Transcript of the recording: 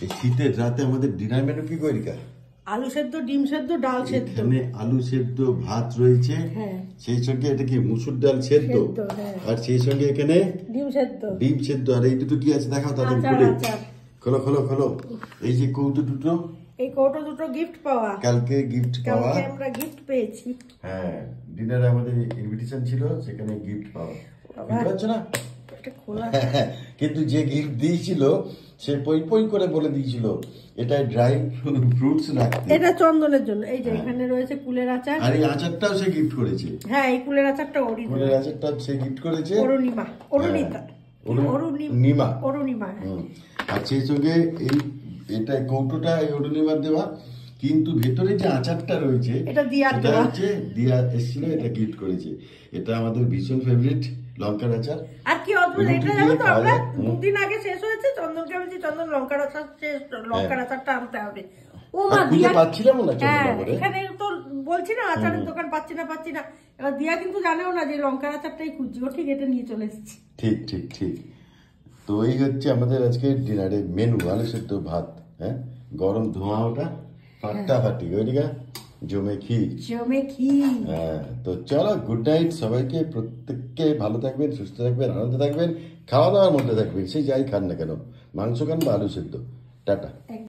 এই শীতের রাতে আমাদের ডিনার মেনু কি করিকা? আলু সেদ্ধ, ডিম সেদ্ধ, ডাল সেদ্ধ। এখানে আলু সেদ্ধ, ভাত রয়েছে, সেই সঙ্গে এটা কি মুসুর ডাল সেদ্ধ, আর সেই সঙ্গে এখানে ডিম সেদ্ধ। আর এই দুটো কি আছে দেখাও তাদের খুলে। খোলো খোলো খোলো। এই যে কৌটো দুটো, এই কৌটো দুটো গিফট পাওয়া, কালকে গিফট পাওয়া, আমরা গিফট পেয়েছি। হ্যাঁ, ডিনারে আমাদের ইনভিটেশন ছিল, সেখানে গিফট পাওয়া। বুঝতে পারছো না? কিন্তু যে গিফট দিয়েছিল সে পই পই করে বলে দিয়েছিল এটা ড্রাই ফ্রুটস রাখতে। এটা চন্দনের জন্য। এই যে এখানে রয়েছে কুলের আচার, আর এই আচারটাও সে গিফট করেছে। হ্যাঁ, এই কুলের আচারটা অরিজিনাল। কুলের আচারটা সে গিফট করেছে অরুণিমা, অরুণিতা, অরুণিমা। আর সেই সঙ্গে এই এটা কৌটোটা এই অরুণিমার দেওয়া, কিন্তু ভেতরে যে আচারটা রয়েছে এটা হচ্ছে দিয়া এসেছিল, এটা গিফট করেছে। এটা আমাদের ভীষণ ফেভারিট লঙ্কার আচার। আর কি অদ্ভুত, এটা জানো তো আমরা দুদিন আগে শেষ হয়েছে, চন্দনকে বলছি চন্দন লঙ্কার আচার শেষ, লঙ্কার আচারটা আনতে হবে। ও মা, দিয়া পাচ্ছিলাম না চন্দননগরে, এখানে তো বলছি না আচারের দোকান পাচ্ছি না। এবার দিয়া কিন্তু জানেও না যে লঙ্কার আচারটাই খুঁজছি, ও ঠিক এটা নিয়ে চলে এসেছি। ঠিক ঠিক ঠিক। তো এই হচ্ছে আমাদের আজকে ডিনারের মেনু, আলু সেদ্ধ, ভাত, হ্যাঁ, গরম ধোঁয়া, ওটা ফাটাফাটি, ওইদিকে জমে খি। হ্যাঁ, তো চলো, গুড নাইট সবাইকে। প্রত্যেককে ভালো থাকবেন, সুস্থ থাকবেন, আনন্দে থাকবেন, খাওয়া দাওয়ার মধ্যে থাকবেন, সে যাই খান না কেন, মাংস খান বা আলু সেদ্ধ। টাটা।